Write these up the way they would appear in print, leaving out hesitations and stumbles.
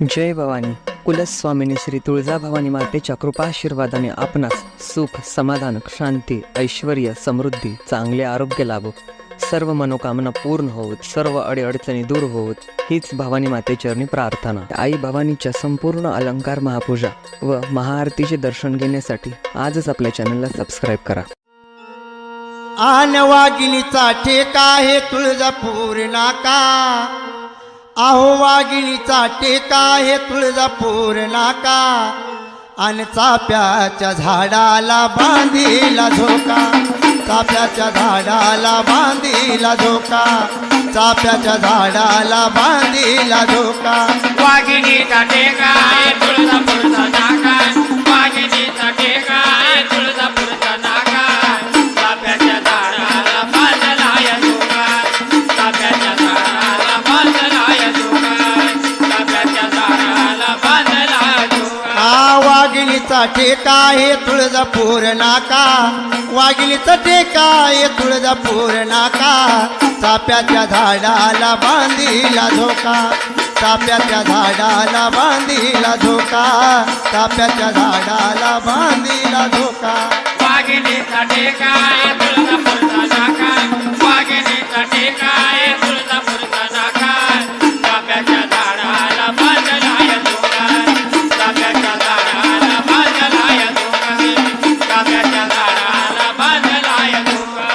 जय भवानी. कुलस्वामिनी श्री तुळजाभवानी मातेच्या कृपाशीर्वादाने आपणास सुख, समाधान, शांती, ऐश्वर्य, समृद्धी, चांगले आरोग्य लाभो, सर्व मनोकामना पूर्ण होत, सर्व अडीअडचणी दूर होत, हीच भवानी मातेचरणी प्रार्थना. आई भवानीच्या संपूर्ण अलंकार महापूजा व महाआरतीचे दर्शन घेण्यासाठी आजच आपल्या चॅनलला सबस्क्राईब करा. आन वाघिणीचा ठेका हे तुळजापूर नाका, आहो वाघिणीचा टेका हे तुळजापूर नाका, अन चाप्याच्या झाडाला बांधीला झोका, चाप्याच्या झाडाला बांधीला झोका, चाप्याच्या झाडाला बांधीला झोका. वाघिणीचा टेका हे तुळजापूरचा नाका, वाघिणीचा टेका हे तुळजापूरचा नाका, चाप्याच्या झाडाला बांधला या झोका, चाप्याच्या झाडाला बांधला या झोका, चाप्याच्या झाडाला बांधला झोका. वाघिणीचा टेका हे तुळजापूर नाका, वाघिणीचा टेका हे तुळजापूर नाका, चाप्याच्या झाडाला बांधीला झोका, चाप्याच्या झाडाला बांधीला झोका, चाप्याच्या झाडाला बांधीला झोका. वाघिणीचा टेका हे तुळजापूरचा नाका, वाघिणीचा टेका हे तुळजापूरचा नाका, चाप्याच्या झाडाला बांधला या झोका, चाप्याच्या झाडाला बांधला या झोका, चाप्याच्या झाडाला बांधला या झोका.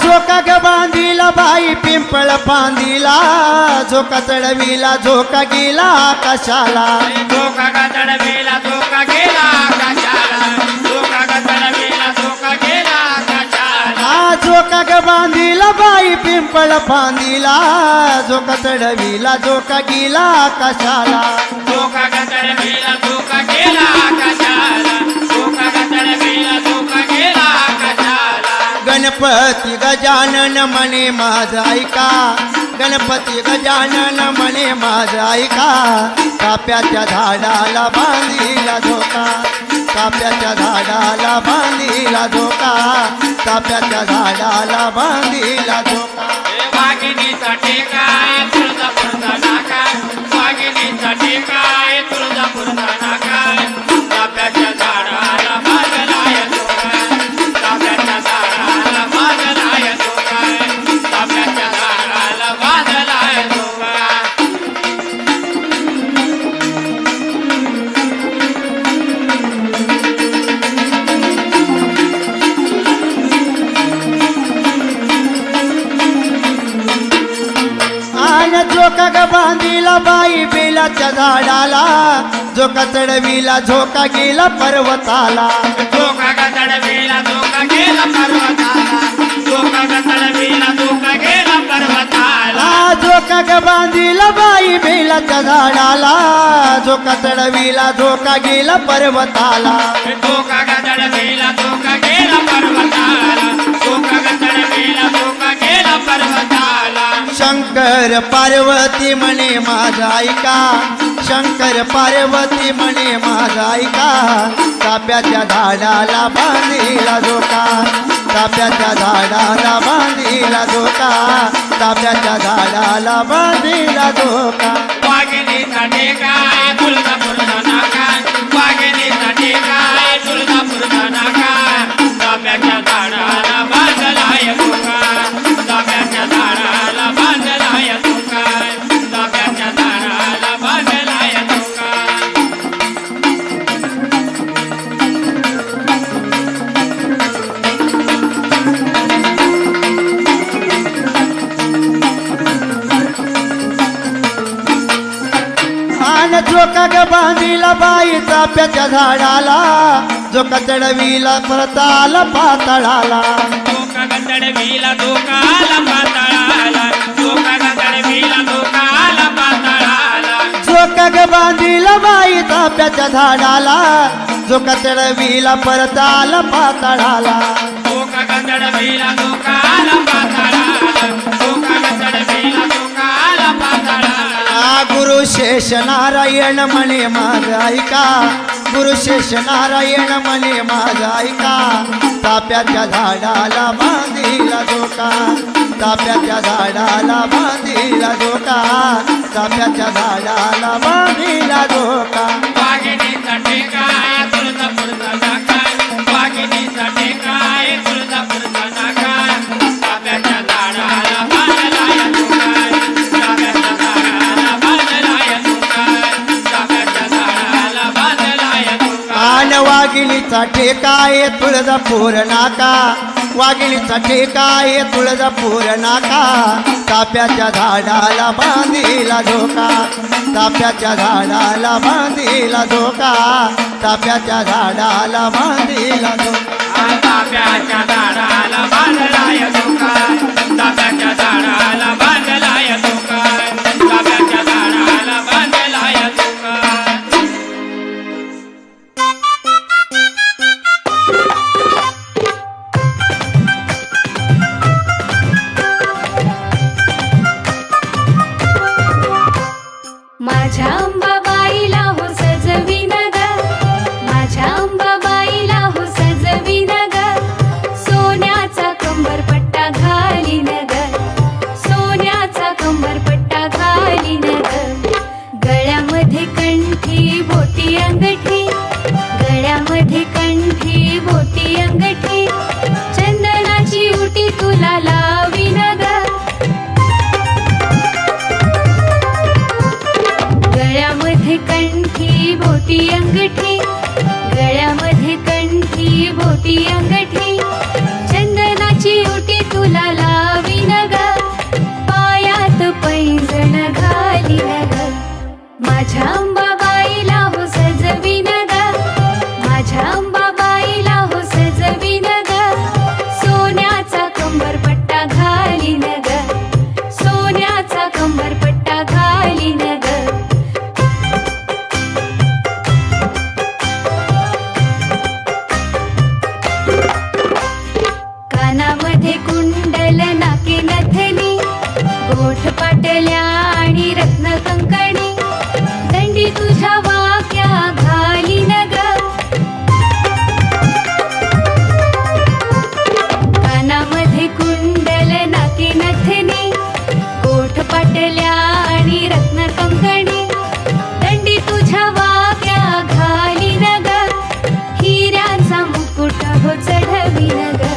झोका ग बांधीला बाई पिंपळ पांदीला, झोका चढविला झोका गेला आकाशाला, झोका ग चढविला झोका गेला आकाशाला, झोका ग चढविला झोका गेला आकाशाला. झोका ग बांधीला बाई पिंपळ पांदीला, झोका चढविला झोका गेला आकाशाला, झोका ग चढविला झोका गेला आकाशाला, झोका ग चढविला झोका गेला आकाशाला. गणपती गजानन म्हणे माझ ऐका, गणपती गजानन म्हणे माझ ऐका, चाप्याच्या झाडाला बांधीला झोका, चाप्याच्या झाडाला बांधीला झोका, चाप्याच्या झाडाला बांधीला झोका. वाघिणीचा टेका हे तुळजापूरचा नाका, वाघिणीचा टेका हे तुळजापूरचा नाका, चाप्याच्या झाडाला बांधला या झोका, चाप्याच्या झाडाला बांधला या झोका, चाप्याच्या झाडाला बांधला या झोका. झोका ग बांधीला बाई बेलाच्या झाडाला, झोका चढविला झोका गेला पर्वताला, झोका ग चढविला झोका गेला पर्वताला, झोका ग चढविला झोका गेला पर्वताला. झोका ग बांधीला बाई बेलाच्या झाडाला, झोका चढविला झोका गेला पर्वताला, झोका ग चढविला झोका गेला पर्वताला, झोका ग चढविला झोका गेला पर्वताला. शंकर पार्वती म्हणे माझा ऐका, शंकर पार्वती म्हणे माझा ऐका, चाप्याच्या झाडाला बांधीला झोका, चाप्याच्या झाडाला बांधीला झोका, चाप्याच्या झाडाला बांधीला झोका. वाघिणीचा टेका हे तुळजापूरचा नाका, वाघिणीचा टेका हे तुळजापूरचा नाका, चाप्याच्या झाडाला बांधला या झोका, चाप्याच्या झाडाला बांधला या झोका, चाप्याच्या झाडाला बांधला या झोका. झोका ग बांधीला बाई चाप्याच्या झाडाला, झोका चढविला परताला पाताळाला, झोका ग चढविला झोका आला पाताळाला, झोका ग चढविला झोका आला पाताळाला. झोका ग बांधीला बाई चाप्याच्या झाडाला, झोका चढविला परताला पाताळाला, झोका ग चढविला झोका आला पाताळाला, झोका ग चढविला झोका आला पाताळाला. गुरु शेष नारायण म्हणे माझ ऐका गुरु शेष नारायण म्हणे माझ ऐका चाफ्याच्या झाडाला बांधिला धोका चाफ्याच्या झाडाला बांधिला धोका चाफ्याच्या झाडाला बांधिला धोका वाघिणीचा टेकाय तुळजापूरचा नाका वाघिणीचा टेकाय तुळजापूरचा नाका चाफ्याच्या झाडाला बांधलाय धोका चाफ्याच्या झाडाला बांधलाय धोका चाफ्याच्या झाडाला बांधलाय धोका आन वाघिणीचा ठेकाय तुळजापूर नाका वाघिणीचा ठेकाय तुळजापूर नाका चाफ्याच्या झाडाला बांधिला धोका चाफ्याच्या झाडाला बांधिला धोका चाफ्याच्या झाडाला बांधिला धोका चाफ्याच्या झाडाला बांधलाय धोका चाफ्याच्या झाडाला बांधलाय धोका चाफ्याच्या झाडाला बांधलाय धोका माझ्या अंबाबाईला हो सजविन ग माझ्या अंबाबाईला हो सजविन ग सोन्याचा कंबरपट्टा घालीन ग सोन्याचा कंबरपट्टा घालीन ग गळ्यामध्ये कंठी बोटी अंगठी गळ्यामध्ये कंठी बोटी अंगठी चंदनाची उटी तुला लावीन ग गळ्यामध्ये कंठी बोटी अंगठी गळ्यामध्ये कंठी बोटी अंगठी चंदनाची उटी तुला लावीन ग पायात पैंजण घालीन ग माझ्या अंबाबाईला हो सजविन ग माझ्या अंबाबाईला हो सजविन ग सोन्याचा कंबरपट्टा घालीन ग सोन्याचा कंबरपट्टा घालीन ग कानामध्ये कुंडल नाके नथनी गोठ पाटल्या आणि रत्न कंकणी दंडी तुझ्या वाक्या घालीन ग कानामध्ये कुंडल नाके नथनी गोठ पाटल्या आणि रत्न कंकणी दंडी तुझ्या वाक्या घालीन ग हिऱ्यांचा मुकुट हो चढवीन ग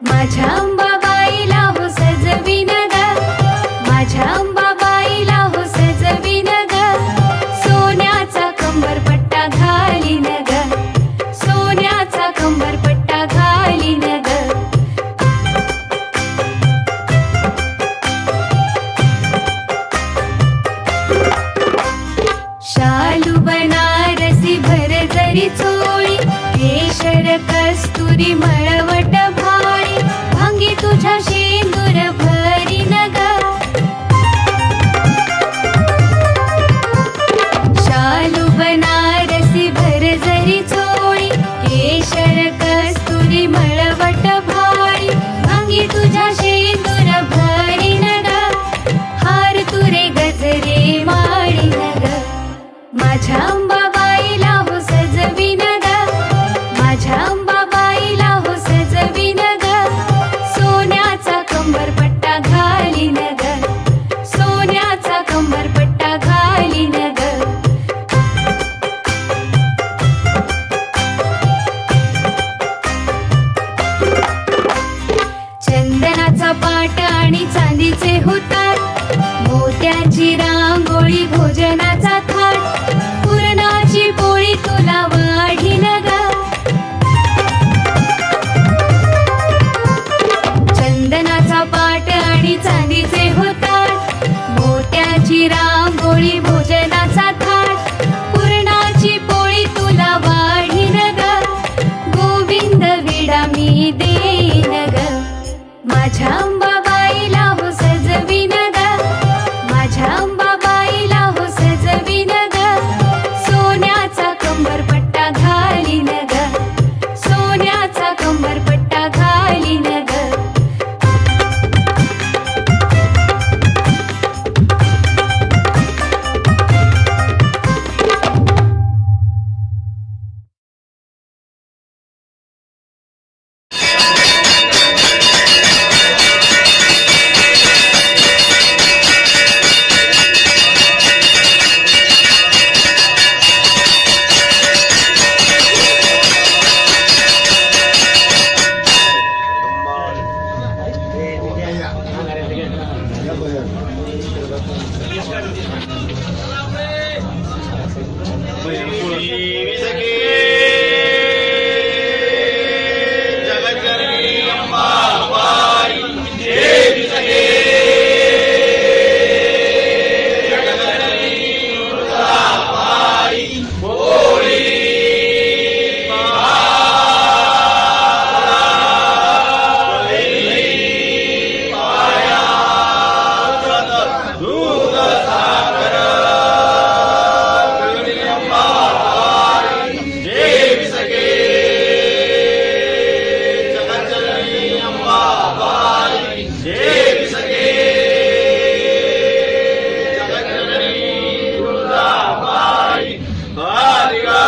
माझ्या अंबाबाईला हो सजविन ग माझ्या अंबाबाईला हो सजविन ग सोन्याचा कंबरपट्टा घालीन ग सोन्याचा कंबरपट्टा घालीन ग शालू बनारसी भर जरी चोळी केशर कस्तुरी मळवट भाळी भांगी तुझ्या शेंदूर भरीन ग शालू बनारसी भर जरी चोळी केशर कस्तुरी मळवट भाळी भांगी तुझ्या शेंदूर भरीन ग हार तुरे गजरे माळीन ग माझ्या अंबाबाईला हो सजविन ग माझ्या अंबाबाईला हो देवी सखे जगज्जननी अंबाबाई देवी सखे जगज्जननी तुळजाबाई भोळी दूध सागर देवी सखे जगज्जननी अंबाबाई देवी सखे जगज्जननी तुळजाबाई हरिगा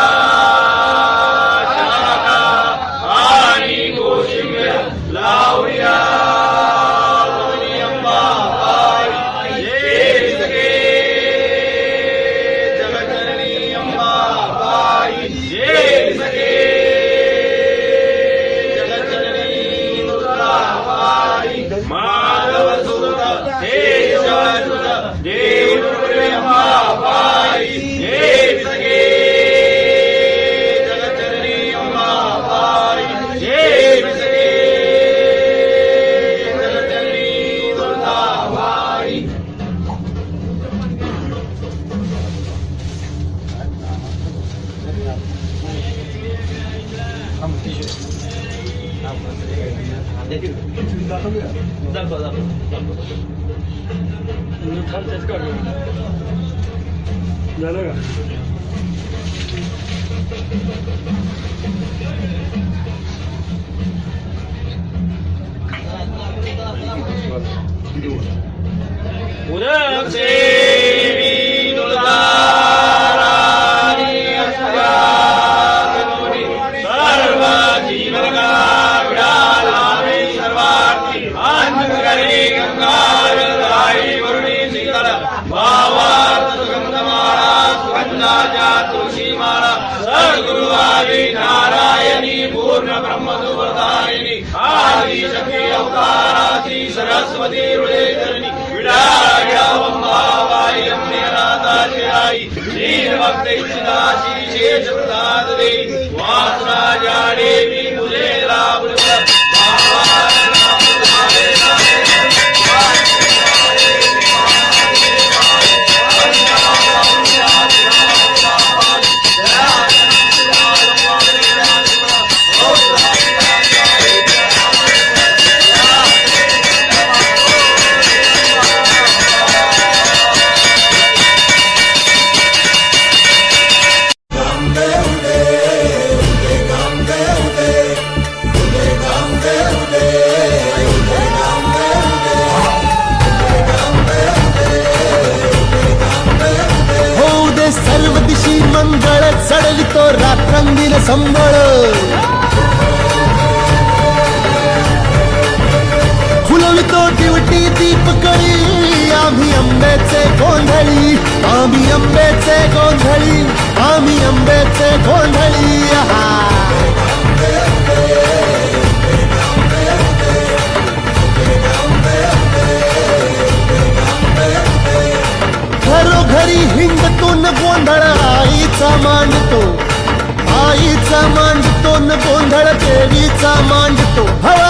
शाखा आणि गोशिंब्या लावल्या जगज्जननी अंबाबाई देवी सखे जगज्जननी अंबाबाई देवी सखे जगज्जननी तुळजाबाई माधव सुत हे जगत देवी अंबाबाई देवी सखे जगज्जननी अंबाबाई देवी सखे जगज्जननी तुळजाबाई उदक देवी तुळजाराणी अस्यागमनी सर्व जीवनगा विडालावे सर्वार्थी अंतकरी गंगार राई वरुणी शीतल भावार्थ सुगंधमाळा सुगंधाच्या तुळशीमाळा सद्गुरु आदी नारायणी पूर्ण ब्रह्मसुवरदायिनी आदि शक्ती अवताराची सरस्वती हृदयधरणी विडाळ्यावंबाबाई अम्मेनाथाची आई दीनभक्त इच्छिताची शेष प्रसाद देवी वासराजा देवी तुझे लाभृत होऊ दे सर्व दिशी मंगळ चढवितो रात्रंदिन संबळ फुलवितो दिवटी दीपकळी आम्ही आंब्याचे गोंधळी आम्ही आंब्याचे गोंधळी आम्ही आंब्याचे गोंधळी आहा. घरोघरी हिंडतून गोंधळ आईचा मांडतो आईचा मांडतो न गोंधळ देवीचा मांडतो हवा